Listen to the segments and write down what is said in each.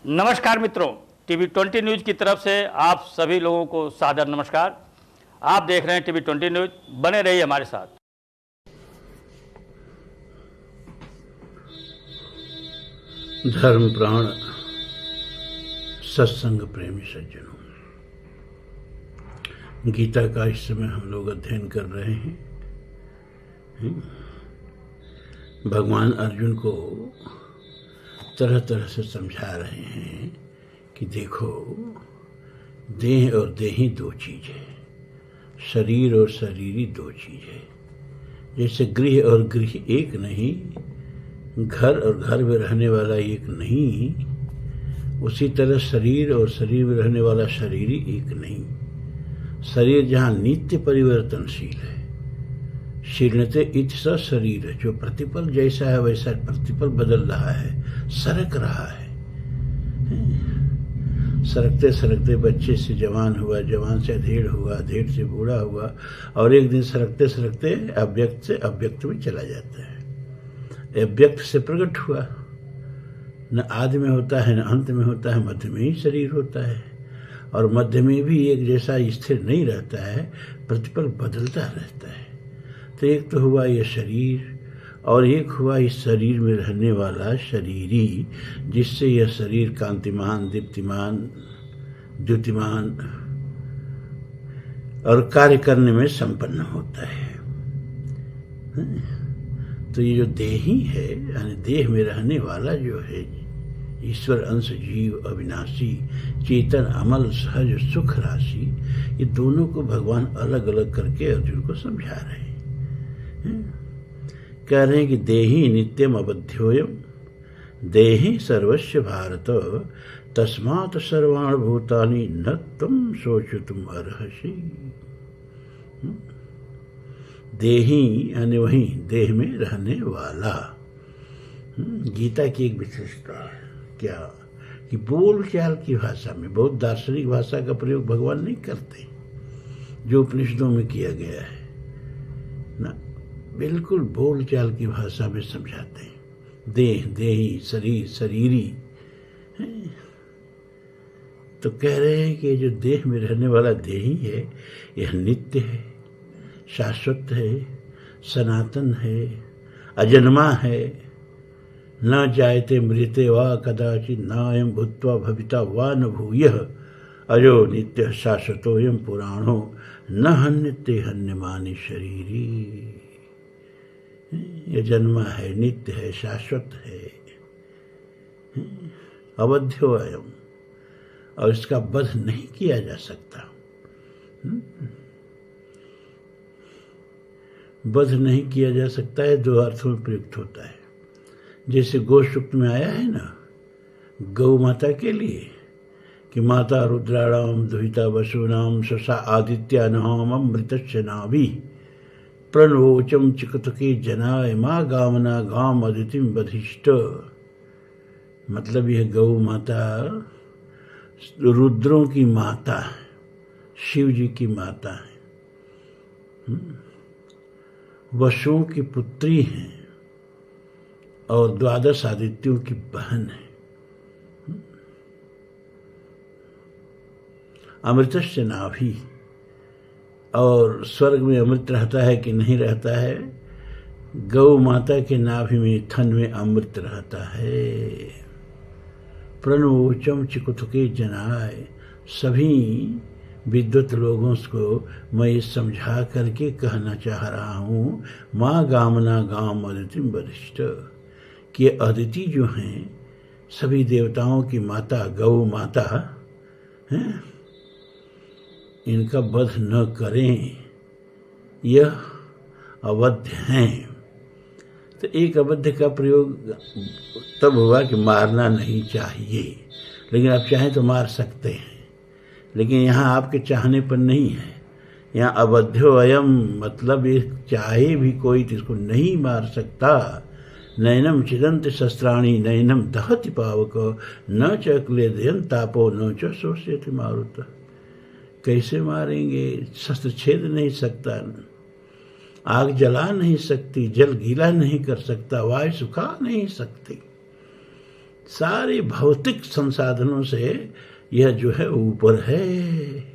नमस्कार मित्रों, TV 20 news की तरफ से आप सभी लोगों को सादर नमस्कार। आप देख रहे हैं टीवी 20 न्यूज़, बने रहिए हमारे साथ। धर्म प्राण सत्संग प्रेमी सज्जनों, गीता का इस समय हम लोग अध्ययन कर रहे हैं। भगवान अर्जुन को तरह तरह से समझा रहे हैं कि देखो, देह और देही दो चीज है, शरीर और शरीरी दो चीज है। जैसे गृह और गृह एक नहीं, घर और घर में रहने वाला एक नहीं, उसी तरह शरीर और शरीर में रहने वाला शरीरी एक नहीं। शरीर जहाँ नित्य परिवर्तनशील है, शीर्णते इति स शरीर, जो प्रतिपल जैसा है वैसा प्रतिपल बदल रहा है, सरक रहा है। सरकते सरकते बच्चे से जवान हुआ, जवान से अधेड़ हुआ, अधेड़ से बूढ़ा हुआ, और एक दिन सरकते सरकते अव्यक्त से अव्यक्त में चला जाता है। अव्यक्त से प्रकट हुआ, न आदि में होता है न अंत में होता है, मध्य में ही शरीर होता है। और मध्य में भी एक जैसा स्थिर नहीं रहता है, प्रतिपल बदलता रहता है। तो एक तो हुआ ये शरीर, और एक हुआ इस शरीर में रहने वाला शरीरी, जिससे यह शरीर कांतिमान, दीप्तिमान, द्युतिमान और कार्य करने में संपन्न होता है। तो ये जो देही है, यानी देह में रहने वाला जो है ईश्वर अंश जीव अविनाशी चेतन अमल सहज सुख राशि, ये दोनों को भगवान अलग अलग करके अर्जुन को समझा रहे हैं। कह रहे हैं कि देही नित्यम अबध्योयम, देहि सर्वस्व भारत, तस्मात् सर्वाणि भूतानि न त्वं शोचितुम् अर्हसि। देही यानी वही देह में रहने वाला। गीता की एक विशेषता है क्या कि बोल चाल की भाषा में, बहुत दार्शनिक भाषा का प्रयोग भगवान नहीं करते जो उपनिषदों में किया गया है ना, बिल्कुल बोल चाल की भाषा में समझाते हैं। देह देही, शरीर शरीरी। तो कह रहे हैं कि जो देह में रहने वाला देही है, यह नित्य है, शाश्वत है, सनातन है, अजन्मा है। न जायते मृते वा कदाचित् नायं भूत्वा भविता वा न भूयः, अजो नित्य शाश्वतोऽयं पुराणो न हन्यते हन्यमाने शरीरी। यह जन्मा है, नित्य है, शाश्वत है, अवध्यो अयम, और इसका वध नहीं किया जा सकता। वध नहीं किया जा सकता है, दो अर्थों में प्रयुक्त होता है। जैसे गो सूक्त में आया है ना, गौ माता के लिए कि माता रुद्राणाम दुहिता वसूनाम ससा आदित्यानाम अमृतस्य नाभि प्रणवोचम चिकतके जनाय माँ गामना गाम अदितिम बधिष्ठ। मतलब यह गौ माता रुद्रों की माता है, शिव जी की माता है, वसुओं की पुत्री है और द्वादश आदित्यों की बहन है। अमृतस्य नाभि, और स्वर्ग में अमृत रहता है कि नहीं रहता है, गौ माता के नाभि में, थन में अमृत रहता है। प्रणवोचम चिकुतके जनाय, सभी विद्वत लोगों को मैं ये समझा करके कहना चाह रहा हूँ, माँ गामना गाम अदितिम वरिष्ठ, कि अदिति जो हैं सभी देवताओं की माता, गौ माता हैं, इनका वध न करें, यह अवध्य हैं। तो एक अवध्य का प्रयोग तब हुआ कि मारना नहीं चाहिए, लेकिन आप चाहें तो मार सकते हैं, लेकिन यहाँ आपके चाहने पर नहीं है। यहाँ अवध्यो अयम मतलब ये चाहे भी कोई तो इसको नहीं मार सकता। नैनम चिदंत शस्त्राणि नैनम दहति पावक, न च क्लेदयन् तापो न च शोष्यति मारुतः। कैसे मारेंगे? शस्त्र छेद नहीं सकता, आग जला नहीं सकती, जल गीला नहीं कर सकता, वायु सुखा नहीं सकती। सारे भौतिक संसाधनों से यह जो है ऊपर है।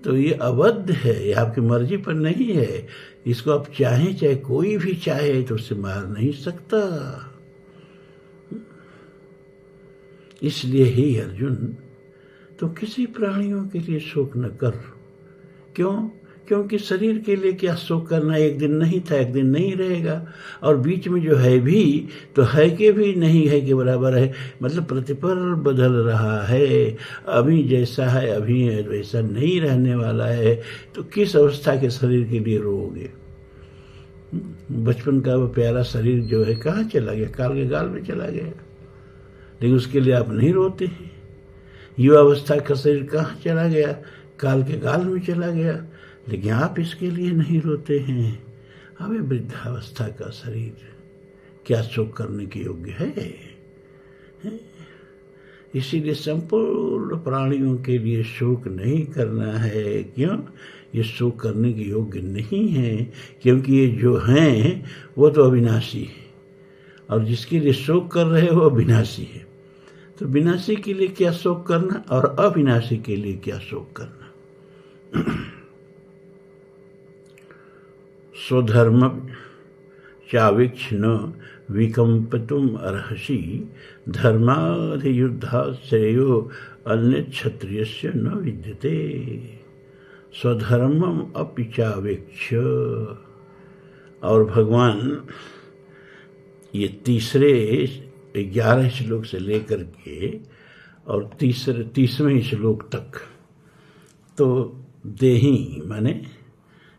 तो ये अवध है, ये आपकी मर्जी पर नहीं है। इसको आप चाहें, चाहे कोई भी चाहे, तो उससे मार नहीं सकता। इसलिए ही अर्जुन, तो किसी प्राणियों के लिए शोक न कर। क्यों? क्योंकि शरीर के लिए क्या शोक करना, एक दिन नहीं था, एक दिन नहीं रहेगा। और बीच में जो है भी, तो है के भी नहीं है के बराबर है। मतलब प्रतिपल बदल रहा है। अभी जैसा है अभी है, वैसा नहीं रहने वाला है। तो किस अवस्था के शरीर के लिए रोओगे? बचपन का वो प्यारा शरीर जो है कहाँ चला गया? काल के गाल में चला गया। लेकिन उसके लिए आप नहीं रोते हैं। युवावस्था का शरीर कहाँ चला गया? काल के गाल में चला गया। लेकिन आप इसके लिए नहीं रोते हैं। हमें वृद्धावस्था का शरीर क्या शोक करने के योग्य है? इसीलिए संपूर्ण प्राणियों के लिए शोक नहीं करना है। क्यों? ये शोक करने के योग्य नहीं है, क्योंकि ये जो हैं वो तो अविनाशी है, और जिसके लिए शोक कर रहे हो वो विनाशी है। तो विनाशी के लिए क्या शोक करना, और अविनाशी के लिए क्या शोक करना? स्वधर्म चावीक्ष न विकंपतुम अर्हसि, धर्माधियुद्धा श्रेयो अन्य क्षत्रियस्य न विद्यते। स्वधर्मम अपि चावीक्ष। और भगवान ये तीसरे 11 श्लोक से लेकर के और 30वें श्लोक तक, तो देही माने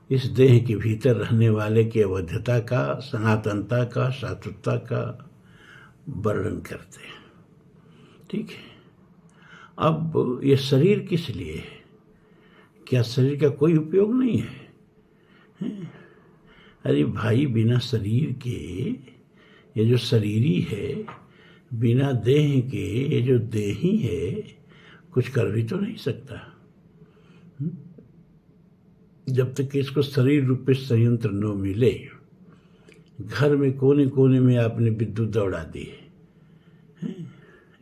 इस देह के भीतर रहने वाले की अवध्यता का, सनातनता का, शाश्वतता का वर्णन करते हैं। ठीक है। अब ये शरीर किस लिए है? क्या शरीर का कोई उपयोग नहीं है? अरे भाई, बिना शरीर के ये जो शरीरी है, बिना देह के ये जो देही है, कुछ कर भी तो नहीं सकता। जब तक कि इसको शरीर रूपी संयंत्र न मिले। घर में कोने कोने में आपने विद्युत दौड़ा दी है,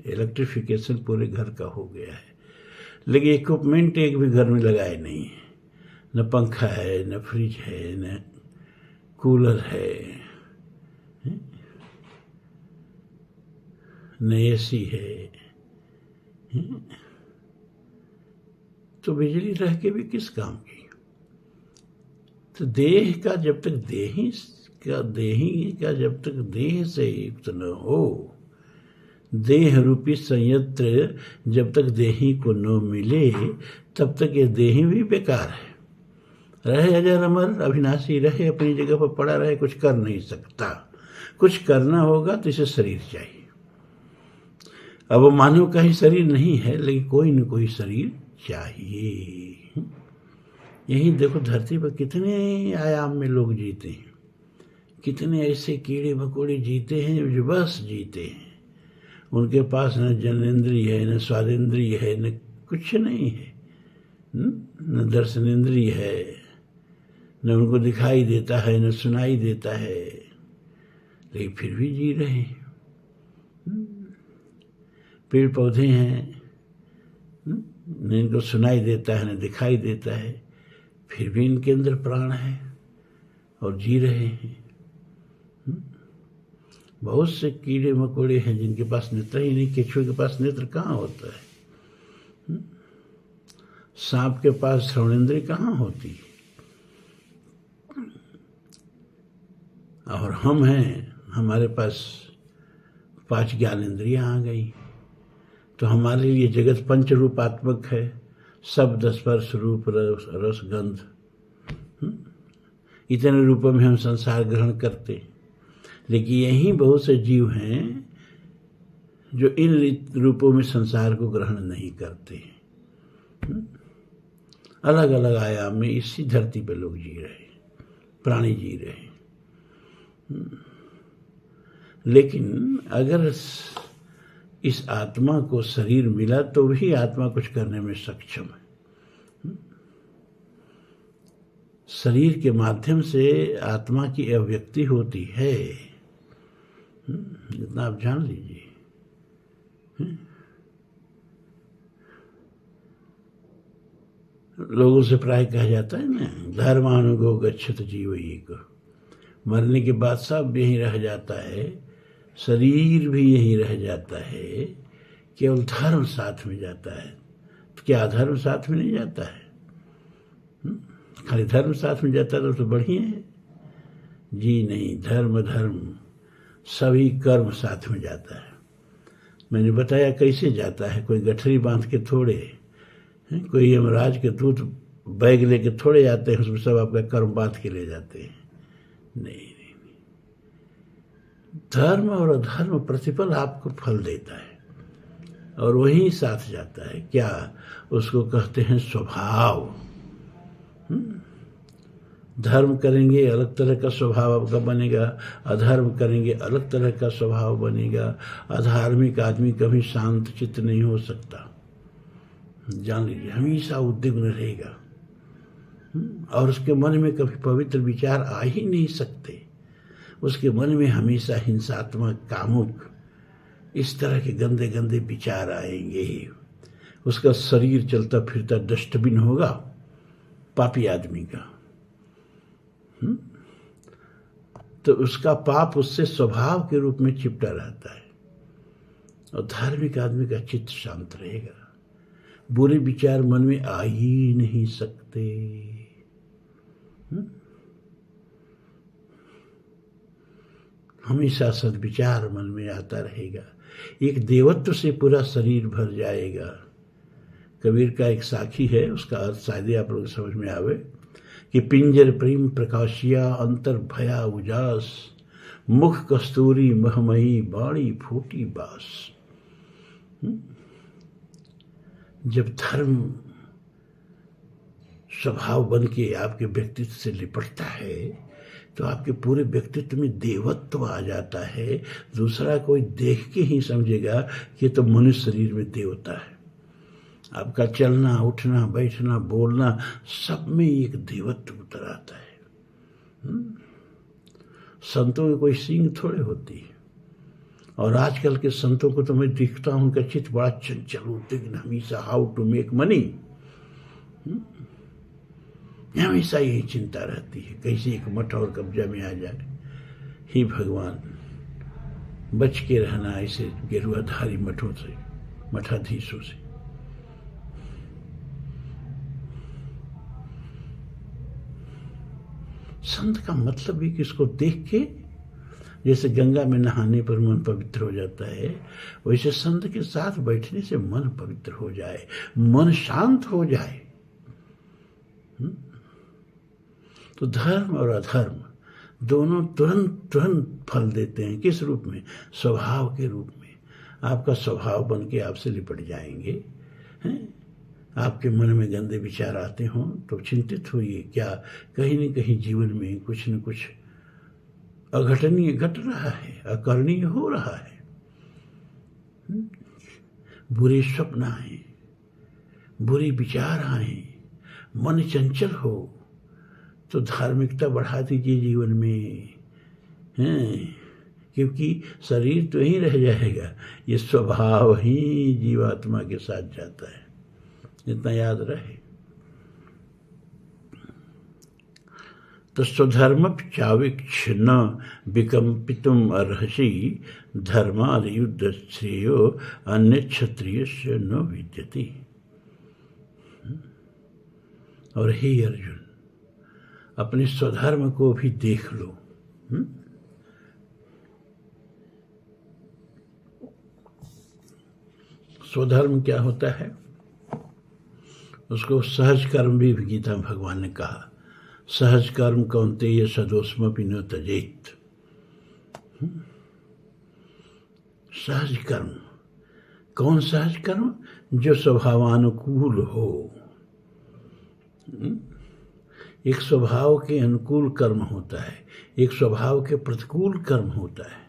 इलेक्ट्रिफिकेशन पूरे घर का हो गया है, लेकिन इक्विपमेंट एक भी घर में लगाए नहीं है। न पंखा है, न फ्रिज है, न कूलर है, न एसी है। तो बिजली रह के भी किस काम की? तो देह का जब तक देही का जब तक देह से युक्त न हो, देह रूपी संयंत्र जब तक देही को न मिले, तब तक ये देही भी बेकार है। रहे अजर अमर अविनाशी, रहे अपनी जगह पर पड़ा रहे, कुछ कर नहीं सकता। कुछ करना होगा तो इसे शरीर चाहिए। अब वो मानव का ही शरीर नहीं है, लेकिन कोई न कोई शरीर चाहिए। यही देखो, धरती पर कितने आयाम में लोग जीते हैं, कितने ऐसे कीड़े मकोड़े जीते हैं जो बस जीते हैं। उनके पास न जनेंद्रिय है, न स्वादेंद्रिय है, न कुछ नहीं है, न दर्शनेंद्रिय है, न उनको दिखाई देता है, न सुनाई देता है, लेकिन फिर भी जी रहे हैं। पेड़ पौधे हैं, न इनको सुनाई देता है, न दिखाई देता है, फिर भी इनके अंदर प्राण है और जी रहे हैं। बहुत से कीड़े मकोड़े हैं जिनके पास नेत्र ही नहीं। केचुए के पास नेत्र कहाँ होता है? सांप के पास श्रवणेंद्रिय कहाँ होती है? और हम हैं, हमारे पास 5 ज्ञानेंद्रियाँ आ गई। तो हमारे लिए जगत पंच रूपात्मक है। शब्द, स्पर्श, रूप, रस, गंध, इतने रूपों में हम संसार ग्रहण करते। लेकिन यही बहुत से जीव हैं जो इन रूपों में संसार को ग्रहण नहीं करते। अलग अलग आयाम में इसी धरती पर लोग जी रहे, प्राणी जी रहे। लेकिन अगर इस आत्मा को शरीर मिला तो भी आत्मा कुछ करने में सक्षम है। शरीर के माध्यम से आत्मा की अभिव्यक्ति होती है, इतना आप जान लीजिए। लोगों से प्राय कहा जाता है ना, धर्मानुगो गच्छत जीव एक। मरने के बाद सब यहीं रह जाता है, शरीर भी यहीं रह जाता है, केवल धर्म साथ में जाता है। तो क्या धर्म साथ में नहीं जाता है? खाली धर्म साथ में जाता है तो बढ़िया है जी। नहीं, धर्म धर्म सभी कर्म साथ में जाता है। मैंने बताया कैसे जाता है। कोई गठरी बांध के थोड़े, कोई यमराज के दूत बैग लेके थोड़े जाते हैं, उसमें सब आपका कर्म बांध के ले जाते हैं। नहीं, धर्म और अधर्म प्रतिपल आपको फल देता है और वही साथ जाता है। क्या उसको कहते हैं स्वभाव। धर्म करेंगे अलग तरह का स्वभाव आपका बनेगा, अधर्म करेंगे अलग तरह का स्वभाव बनेगा। अधार्मिक आदमी कभी शांत चित्त नहीं हो सकता, जान लीजिए, हमेशा उद्विग्न रहेगा और उसके मन में कभी पवित्र विचार आ ही नहीं सकते। उसके मन में हमेशा हिंसात्मक, कामुक, इस तरह के गंदे गंदे विचार आएंगे। उसका शरीर चलता फिरता डस्टबिन होगा पापी आदमी का। तो उसका पाप उससे स्वभाव के रूप में चिपटा रहता है। और धार्मिक आदमी का चित्त शांत रहेगा, बुरे विचार मन में आ ही नहीं सकते। हमेशा सद्विचार मन में आता रहेगा। एक देवत्व से पूरा शरीर भर जाएगा। कबीर का एक साखी है, उसका अर्थ शायद आप लोग समझ में आवे कि पिंजर प्रेम प्रकाशिया अंतर भया उजास, मुख कस्तूरी महमयी बाणी फूटी बास। जब धर्म स्वभाव बन के आपके व्यक्तित्व से लिपटता है तो आपके पूरे व्यक्तित्व में देवत्व आ जाता है। दूसरा कोई देख के ही समझेगा कि तो मनुष्य शरीर में देवता है। आपका चलना, उठना, बैठना, बोलना, सब में एक देवत्व उतर आता है। संतों की कोई सींग थोड़े होती है। और आजकल के संतों को तो मैं देखता हूं, उनका चित्त बड़ा चंचल, उद्विग्न, हमेशा हाउ टू मेक मनी। हमेशा यही चिंता रहती है, कैसे एक मठ और कब्जा में आ जाए। ही भगवान, बच के रहना ऐसे गेरुआधारी मठों से, मठाधीशों से। संत का मतलब भी कि इसको देख के, जैसे गंगा में नहाने पर मन पवित्र हो जाता है, वैसे संत के साथ बैठने से मन पवित्र हो जाए, मन शांत हो जाए। तो धर्म और अधर्म दोनों तुरंत तुरंत फल देते हैं। किस रूप में? स्वभाव के रूप में। आपका स्वभाव बन के आपसे लिपट जाएंगे। आपके मन में गंदे विचार आते हों तो चिंतित होइए, क्या कहीं न कहीं जीवन में कुछ न कुछ अघटनीय घट रहा है, अकरणीय हो रहा है। बुरे स्वप्न आए, बुरे विचार आए, मन चंचल हो तो धार्मिकता बढ़ा दीजिए जीवन में, क्योंकि शरीर तो यहीं रह जाएगा, ये स्वभाव ही जीवात्मा के साथ जाता है। इतना याद रहे। तो स्वधर्म चाविक्ष न विकम्पितुम अर्हसि, धर्माद युद्ध श्रेयो अन्य क्षत्रिय से न विद्यति। और हे अर्जुन, अपने स्वधर्म को भी देख लो। स्वधर्म क्या होता है? उसको सहज कर्म भी गीता भगवान ने कहा, सहज कर्म कौन्तेय सदोष्मपि न त्यजेत। सहज कर्म, कौन सहज कर्म? जो स्वभावानुकूल हो। एक स्वभाव के अनुकूल कर्म होता है, एक स्वभाव के प्रतिकूल कर्म होता है।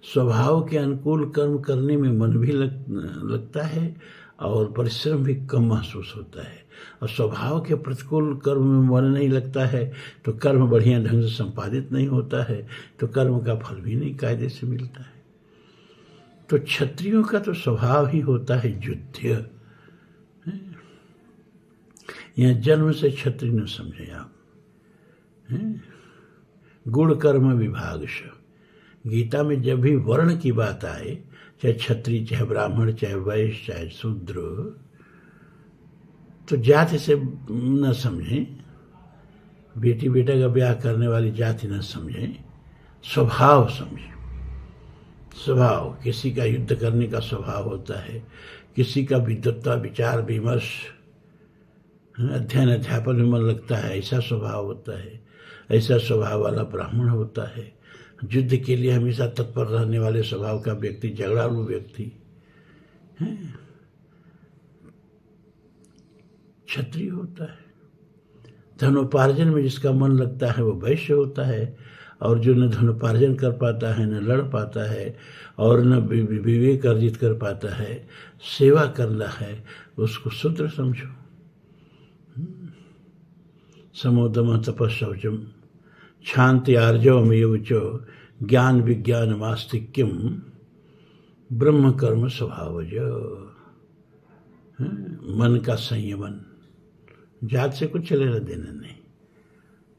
स्वभाव के अनुकूल कर्म करने में मन भी लगता है और परिश्रम भी कम महसूस होता है। और स्वभाव के प्रतिकूल कर्म में मन नहीं लगता है तो कर्म बढ़िया ढंग से संपादित नहीं होता है, तो कर्म का फल भी नहीं कायदे से मिलता है। तो क्षत्रियों का तो स्वभाव ही होता है युद्ध। यह जन्म से क्षत्रिय न समझे आप। गुण कर्म विभागश। गीता में जब भी वर्ण की बात आए, चाहे क्षत्रिय, चाहे ब्राह्मण, चाहे वैश्य, चाहे शूद्र, तो जाति से न समझें, बेटी बेटा का ब्याह करने वाली जाति न समझें, स्वभाव समझें। स्वभाव, किसी का युद्ध करने का स्वभाव होता है, किसी का विद्वत्ता, विचार विमर्श, अध्ययन अध्यापन में मन लगता है, ऐसा स्वभाव होता है। ऐसा स्वभाव वाला ब्राह्मण होता है। युद्ध के लिए हमेशा तत्पर रहने वाले स्वभाव का व्यक्ति झगड़ालू व्यक्ति है, क्षत्रिय होता है। धनोपार्जन में जिसका मन लगता है वो वैश्य होता है, और जो न धनोपार्जन कर पाता है, न लड़ पाता है, और न विवेक अर्जित कर पाता है, सेवा करना है, उसको शूद्र समझो। समोदम तपस्शौचम शांति आर्जवमेव च ज्ञान विज्ञान मास्तिक्यम ब्रह्म कर्म स्वभावज। मन का संयमन, जात से कुछ लेना देना नहीं।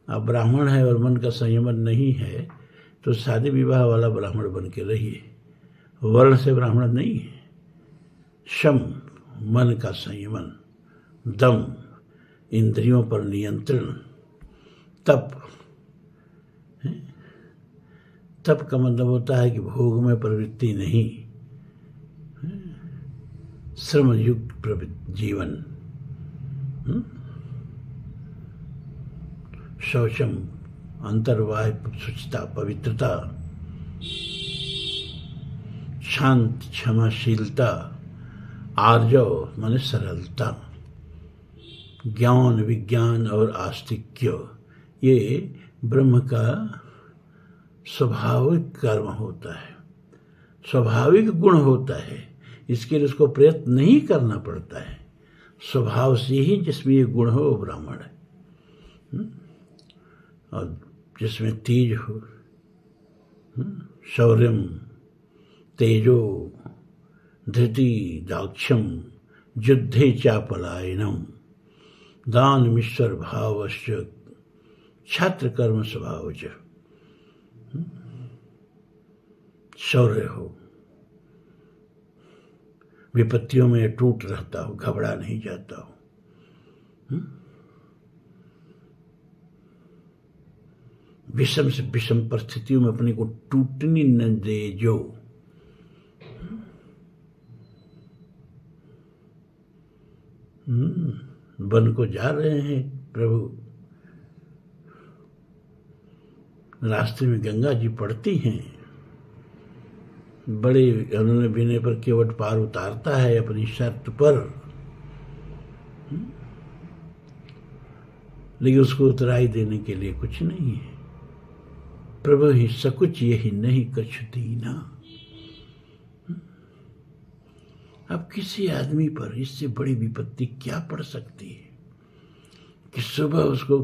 आप ब्राह्मण है और मन का संयमन नहीं है तो शादी विवाह वाला ब्राह्मण बन के रहिए, वर्ण से ब्राह्मण नहीं है। शम, मन का संयमन, दम, इंद्रियों पर नियंत्रण, तप। तप का मतलब होता है कि भोग में प्रवृत्ति नहीं, श्रम युक्त जीवन। शौचम, अंतर्वाय शुचिता, पवित्रता। शांत, क्षमाशीलता। आर्जव माने सरलता। ज्ञान विज्ञान और आस्तिक्य, ये ब्रह्म का स्वाभाविक कर्म होता है, स्वाभाविक गुण होता है। इसके लिए उसको प्रयत्न नहीं करना पड़ता है, स्वभाव से ही जिसमें ये गुण हो वो ब्राह्मण है। और जिसमें तेज हो, शौर्यम, तेजो, धृति, दाक्षम, युद्धे चापलायनम, दानमीश्वर भावश्च छात्र कर्म स्वभावच। शौर्य हो, विपत्तियों में अटूट रहता हो, घबरा नहीं जाता हो, विषम से विषम परिस्थितियों में अपने को टूटने न दे जो। वन को जा रहे हैं प्रभु, रास्ते में गंगा जी पड़ती हैं, बड़े उन्होंने बिने पर केवट पार उतारता है अपनी शर्त पर, लेकिन उसको उतराई देने के लिए कुछ नहीं है। प्रभु ही सकुच यही नहीं कछु दीना। अब किसी आदमी पर इससे बड़ी विपत्ति क्या पड़ सकती है कि सुबह उसको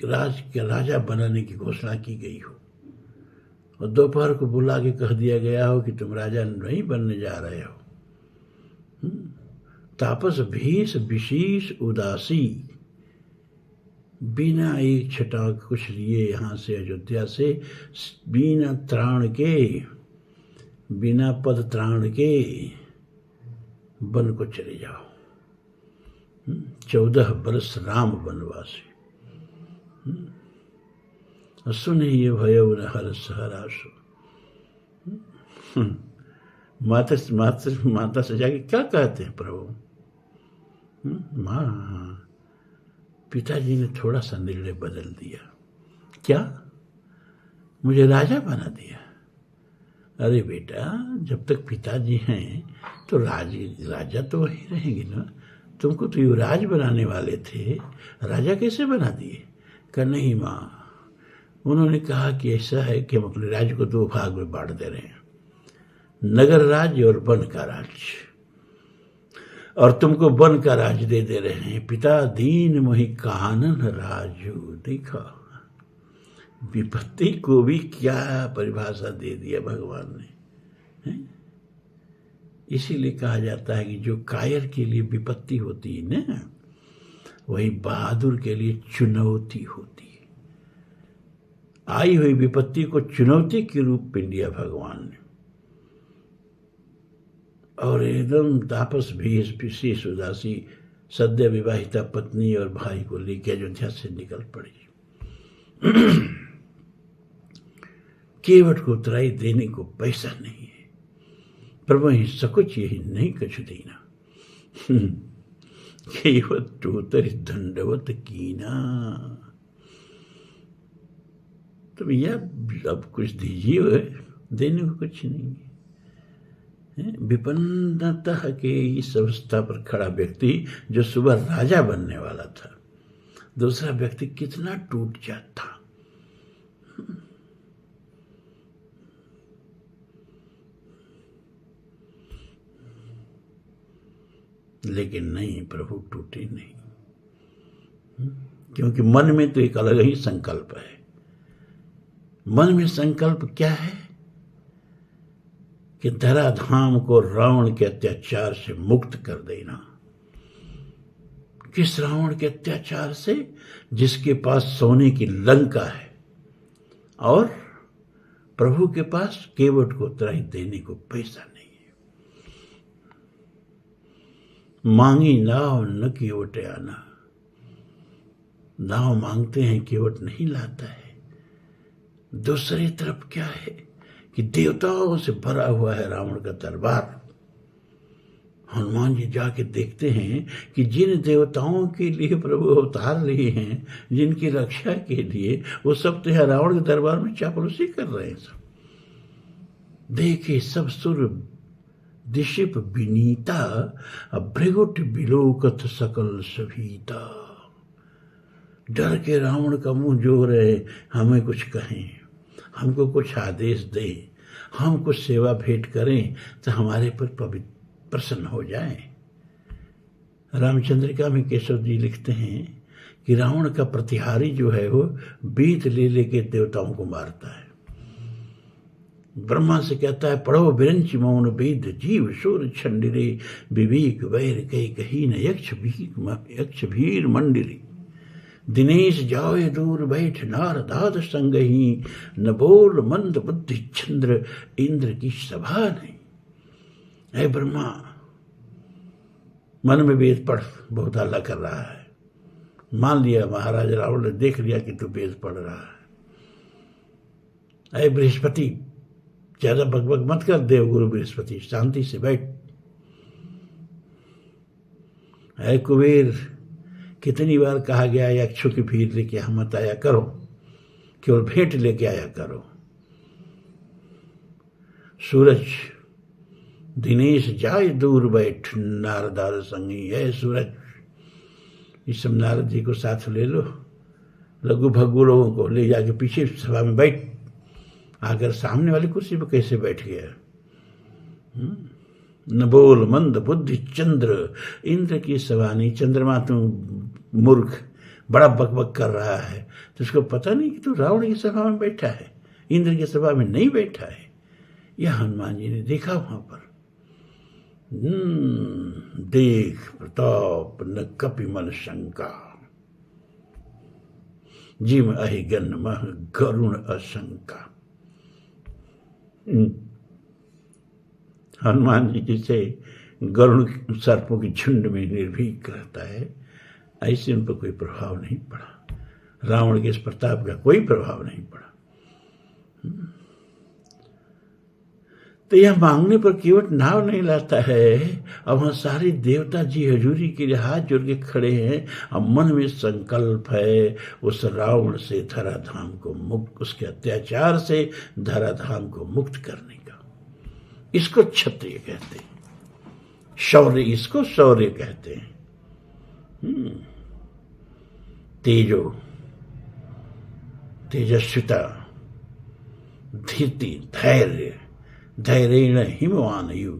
राजा बनाने की घोषणा की गई हो और दोपहर को बुला के कह दिया गया हो कि तुम राजा नहीं बनने जा रहे हो। तापस भीष विशेष उदासी, बिना एक छटाक कुछ लिए यहाँ से अयोध्या से, बिना त्राण के, बिना पद त्राण के वन को चले जाओ। 14 बरस राम वनवासी, सुने ये भयो न हर्ष हराशो। माता से जाके क्या कहते हैं प्रभु? माँ, पिताजी ने थोड़ा सा निर्णय बदल दिया। क्या? मुझे राजा बना दिया। अरे बेटा, जब तक पिताजी हैं तो राजा तो वही रहेंगे ना। तुमको तो युवराज बनाने वाले थे, राजा कैसे बना दिए? कहा नहीं माँ, उन्होंने कहा कि ऐसा है कि हम अपने राज्य को 2 भाग में बांट दे रहे हैं, नगर राज्य और वन का राज्य, और तुमको वन का राज्य दे रहे हैं। पिता दीन मोहि कानन राजू। देखा, विपत्ति को भी क्या परिभाषा दे दिया भगवान ने, है? इसीलिए कहा जाता है कि जो कायर के लिए विपत्ति होती है ना, वही बहादुर के लिए चुनौती होती है। आई हुई विपत्ति को चुनौती के रूप में लिया भगवान ने, और एकदम तापस भेष विशेष उदासी सद्य विवाहिता पत्नी और भाई को लेकर अयोध्या से निकल पड़ी। केवट को उतराई देने को पैसा नहीं है, प्रभु ही सकुच यही नहीं कछु देना। केवट टोतर दंडवत कीना। तो भैया अब कुछ दीजिए, देने को कुछ नहीं है। विपन्नता के इस अवस्था पर खड़ा व्यक्ति जो सुबह राजा बनने वाला था, दूसरा व्यक्ति कितना टूट जाता। लेकिन नहीं, प्रभु टूटे नहीं, क्योंकि मन में तो एक अलग ही संकल्प है। मन में संकल्प क्या है कि धराधाम को रावण के अत्याचार से मुक्त कर देना। किस रावण के अत्याचार से? जिसके पास सोने की लंका है और प्रभु के पास केवट को त्राही देने को पैसा नहीं है। मांगी नाव न केवट आना। नाव मांगते हैं, केवट नहीं लाता है। दूसरी तरफ क्या है कि देवताओं से भरा हुआ है रावण का दरबार। हनुमान जी जाके देखते हैं कि जिन देवताओं के लिए प्रभु अवतार लिए हैं, जिनकी रक्षा के लिए, वो सब तो यहाँ रावण के दरबार में चापलूसी कर रहे हैं। सब देखे सब सुर दिशिप विनीता, भृगुट बिलोकत सकल सभीता। डर के रावण का मुंह जो रहे, हमें कुछ कहें, हमको कुछ आदेश दे, हम कुछ सेवा भेंट करें तो हमारे पर प्रसन्न हो जाए। रामचंद्रिका में केशव जी लिखते हैं कि रावण का प्रतिहारी जो है वो बीत ले लेके देवताओं को मारता है। ब्रह्मा से कहता है, पढ़ो बिरंच मौन वेद, जीव शूर छंडिरे, विवेक वैर कई कही न यक्ष भीर मंडिरी। दिनेश जाओ दूर बैठ नारदाद संग ही, न बोल मंद बुद्धि चंद्र इंद्र की सभा नहीं। ऐ ब्रह्मा, मन में वेद पढ़, बहुत हल्ला कर रहा है। मान लिया महाराज रावण ने, देख लिया कि तू वेद पढ़ रहा है। ऐ बृहस्पति, ज्यादा बकबक मत कर, देवगुरु बृहस्पति, शांति से बैठ। ऐ कुबेर, कितनी बार कहा गया यक्षों की भीड़ लेके हम मत आया करो, केवल भेंट लेके आया करो। सूरज, दिनेश जाए दूर बैठ नारदार संगी। है सूरज, इस सब नारद जी को साथ ले लो, लघु भग्गू लोगों को ले जाके पीछे सभा में बैठ। आकर सामने वाली कुर्सी पर कैसे बैठ गया? न बोल मंद बुद्धि चंद्र इंद्र की सभा नहीं। चंद्रमा तू मूर्ख, बड़ा बकबक कर रहा है, तो उसको पता नहीं कि तू रावण की सभा में बैठा है, इंद्र की सभा में नहीं बैठा है। यह हनुमान जी ने देखा वहां पर। देख प्रताप न कपि मन शंका, जिम अहिगन मह गरुण अशंका। हनुमान जी जिसे गरुण सर्पों की झुंड में निर्भीक रहता है, ऐसे उन पर कोई प्रभाव नहीं पड़ा। रावण के इस प्रताप का कोई प्रभाव नहीं पड़ा। तो यह मांगने पर केवट नाव नहीं लाता है। अब वहां सारे देवता जी हजूरी के लिए हाथ जोड़ के खड़े हैं। अब मन में संकल्प है उस रावण से धराधाम को मुक्त, उसके अत्याचार से धराधाम को मुक्त करने का। इसको क्षत्रिय कहते हैं, शौर्य, इसको शौर्य कहते हैं। तेजो, तेजस्विता, धीर्ति, धैर्य, धैर्येण हिमवानयु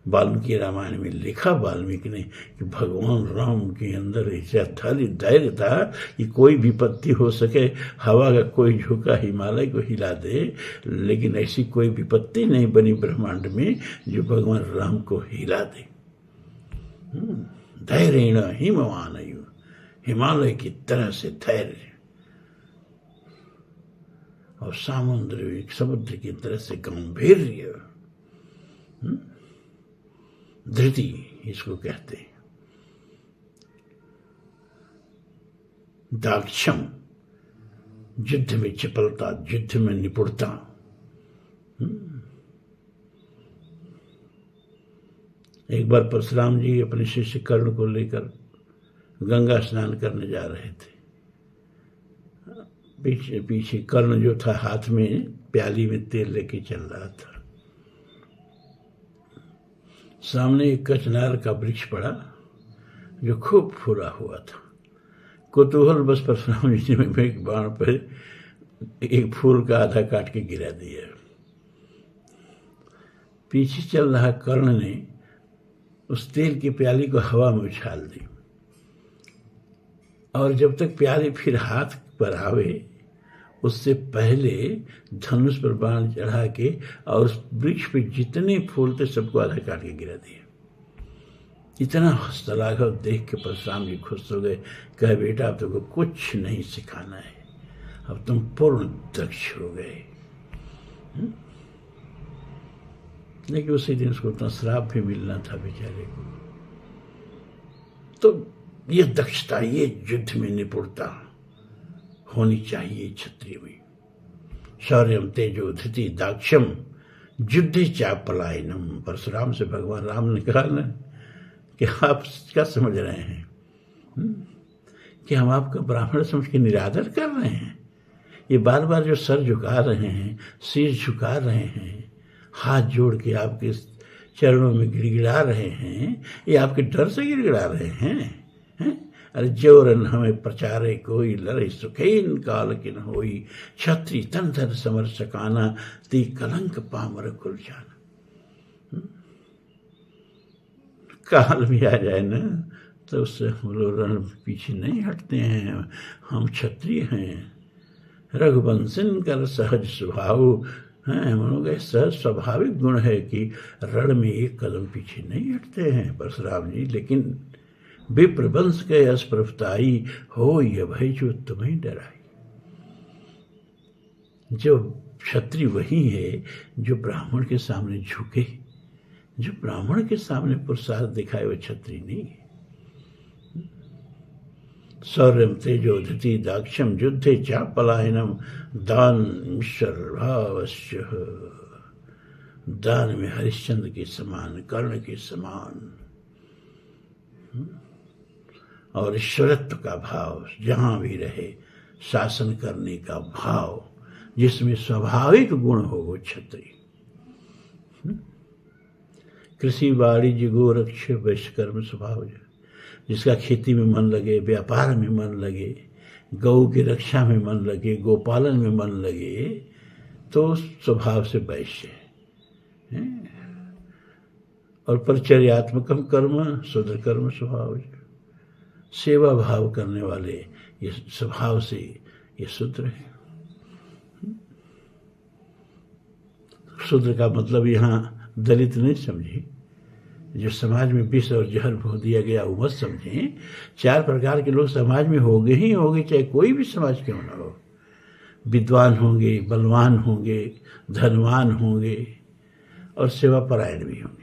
वाल्मीकि रामायण में लिखा वाल्मीकि ने कि भगवान राम के अंदर ऐसा धैर्य था कि कोई विपत्ति हो सके, हवा का कोई झोंका हिमालय को हिला दे, लेकिन ऐसी कोई विपत्ति नहीं बनी ब्रह्मांड में जो भगवान राम को हिला दे। धैर्येण हिमवानयु, हिमालय की तरह से धैर्य, और समुद्र की तरह से गंभीर्य, धृति इसको कहते हैं। दाक्षम, युद्ध में चपलता, युद्ध में निपुणता। एक बार परशुराम जी अपने शिष्य कर्ण को लेकर गंगा स्नान करने जा रहे थे। पीछे पीछे कर्ण जो था हाथ में प्याली में तेल लेके चल रहा था। सामने एक कचनार का वृक्ष पड़ा जो खूब फूला हुआ था। कुतूहल बस परशुराम जी ने एक बाण पर एक फूल का आधा काट के गिरा दिया। पीछे चल रहा कर्ण ने उस तेल की प्याली को हवा में उछाल दी, और जब तक प्याली फिर हाथ पर आवे उससे पहले धनुष पर बाण चढ़ा के और उस वृक्ष पे जितने फूल थे सबको आधा काट के गिरा दिया। इतना हस्तलाघव देख के परशुराम जी खुश हो गए। कहे, बेटा अब तुमको कुछ नहीं सिखाना है, अब तुम पूर्ण दक्ष हो गए। लेकिन उसी दिन उसको उतना श्राप भी मिलना था बेचारे को। तो ये दक्षता, ये युद्ध में निपुणता होनी चाहिए क्षत्रिय में। शौर्यम तेजो धृति दाक्षम युद्धे चापलायनम। परशुराम से भगवान राम ने कहा ना कि आप क्या समझ रहे हैं कि हम आपका ब्राह्मण समझ के निरादर कर रहे हैं? ये बार बार जो सर झुका रहे हैं, सिर झुका रहे हैं, हाथ जोड़ के आपके चरणों में गिड़गिड़ा रहे हैं, ये आपके डर से गिड़गिड़ा रहे हैं? अरे जोरन हमें प्रचारे कोई, लड़े सुखेन काल किन होई, क्षत्रि तन धर समर सकाना, ती कलंक पामर कुल जाना। काल भी आ जाए ना तो उससे हम लोग रण पीछे नहीं हटते हैं। हम क्षत्रिय हैं, रघुवंशन कर सहज स्वभाव हैं। हम लोग सहज स्वाभाविक गुण है कि रण में एक कदम पीछे नहीं हटते हैं परशुराम जी। लेकिन विप्रवंश के अस्प्रभताई हो ये भय जो तुम्हें डराई। जो क्षत्रिय वही है जो ब्राह्मण के सामने झुके, जो ब्राह्मण के सामने पुरुषार्थ दिखाए, वो क्षत्रिय नहीं है। शौर्यम तेजो धृति दाक्षम युद्धे चापलायनम दान ईश्वर भावश्य। दान में हरिश्चंद्र के समान, कर्ण के समान, और ईश्वरत्व का भाव जहां भी रहे, शासन करने का भाव जिसमें स्वाभाविक गुण हो, वो क्षत्रिय। कृषि वाणिज्य गोरक्ष वैश्यकर्म स्वभाव, जिसका खेती में मन लगे, व्यापार में मन लगे, गौ की रक्षा में मन लगे, गोपालन में मन लगे, तो स्वभाव से वैश्य है। और परिचर्यात्मकम कर्म शूद्र कर्म स्वभाव, सेवा भाव करने वाले ये स्वभाव से ये शूद्र है। शूद्र का मतलब यहाँ दलित नहीं समझे, जो समाज में विष और जहर भो दिया गया वो मत समझें। 4 प्रकार के लोग समाज में होंगे ही होंगे, चाहे कोई भी समाज क्यों ना हो। विद्वान होंगे, बलवान होंगे, धनवान होंगे, और सेवा परायण भी होंगे।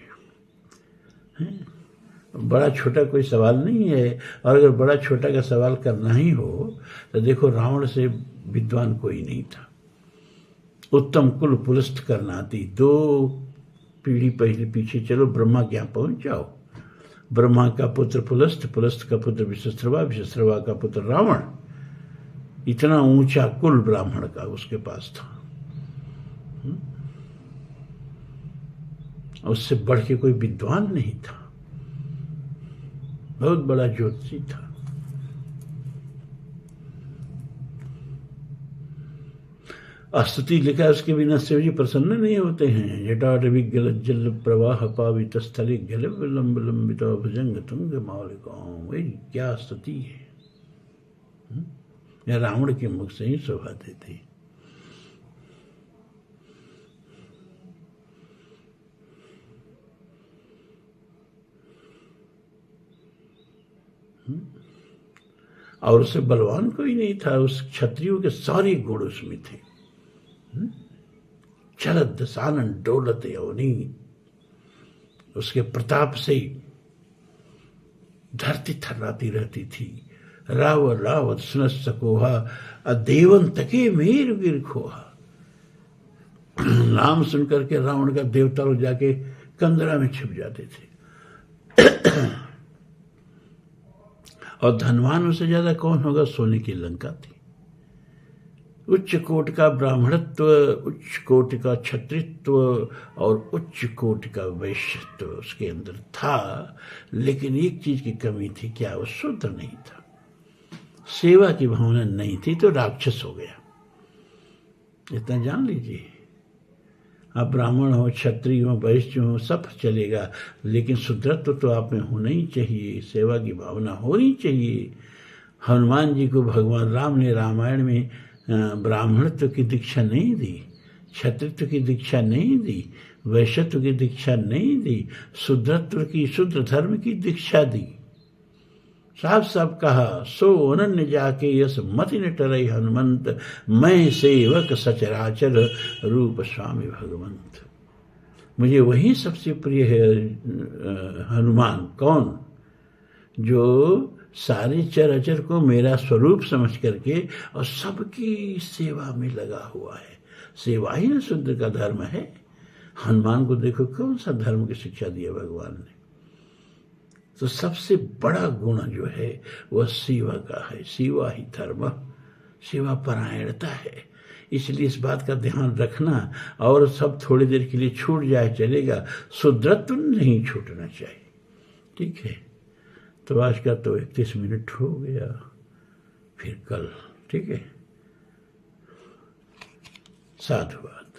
बड़ा छोटा कोई सवाल नहीं है। और अगर बड़ा छोटा का सवाल करना ही हो तो देखो, रावण से विद्वान कोई नहीं था। उत्तम कुल पुलस्त करनाती, 2 पीढ़ी पहले पीछे चलो, ब्रह्मा के यहाँ पहुंच जाओ। ब्रह्मा का पुत्र पुलस्त, पुलस्त का पुत्र विश्वश्रवा, विश्वश्रवा का पुत्र रावण। इतना ऊंचा कुल ब्राह्मण का उसके पास था। उससे बढ़ के कोई विद्वान नहीं था, बहुत बड़ा ज्योतिषी था। स्तुति लिखा, उसके बिना शिव जी प्रसन्न नहीं होते हैं। जटाटवी गल जल प्रवाह पावित स्थले गल विलंब लंबित भुजंग तुंग मौलिकाओं। वही क्या स्तुति है, या रावण के मुख से ही शोभा देती। और उससे बलवान कोई नहीं था। उस क्षत्रियों के सारे गुण उसमें थे। चलत दसानन डोलत अवनी, उसके प्रताप से धरती थर्राती रहती थी। राव रावत सुनत सकोहा, अदेवन तके मेर वीर खोहा। नाम सुनकर के रावण का देवता लोग जाके कंदरा में छिप जाते थे। और धनवान से ज्यादा कौन होगा? सोने की लंका थी। उच्च कोट का ब्राह्मणत्व, उच्च कोटि का क्षत्रित्व और उच्च कोटि का वैश्यत्व उसके अंदर था। लेकिन एक चीज की कमी थी, क्या? वो शुद्ध नहीं था, सेवा की भावना नहीं थी, तो राक्षस हो गया। इतना जान लीजिए। आप ब्राह्मण हो, क्षत्रिय हो, वैश्य हो, सब चलेगा, लेकिन शुद्रत्व तो आप में होना ही चाहिए, सेवा की भावना होनी चाहिए। हनुमान जी को भगवान राम ने रामायण में ब्राह्मणत्व की दीक्षा नहीं दी, क्षत्रित्व की दीक्षा नहीं दी, वैश्यत्व की दीक्षा नहीं दी, शुद्रत्व की, शुद्र धर्म की दीक्षा दी। साफ साफ कहा, सो अनन्य जाके यस मति न टरई हनुमंत, मैं सेवक सचराचर रूप स्वामी भगवंत। मुझे वही सबसे प्रिय है हनुमान। कौन? जो सारे चराचर को मेरा स्वरूप समझ करके और सबकी सेवा में लगा हुआ है। सेवा ही न शुद्ध का धर्म है। हनुमान को देखो, कौन सा धर्म की शिक्षा दिया भगवान ने। तो सबसे बड़ा गुण जो है वह सेवा का है। सेवा ही धर्म, सेवा परायणता है। इसलिए इस बात का ध्यान रखना। और सब थोड़ी देर के लिए छूट जाए चलेगा, शुद्रत्व नहीं छूटना चाहिए। ठीक है, तो आज का तो 31 मिनट हो गया, फिर कल। ठीक है, साधुवाद।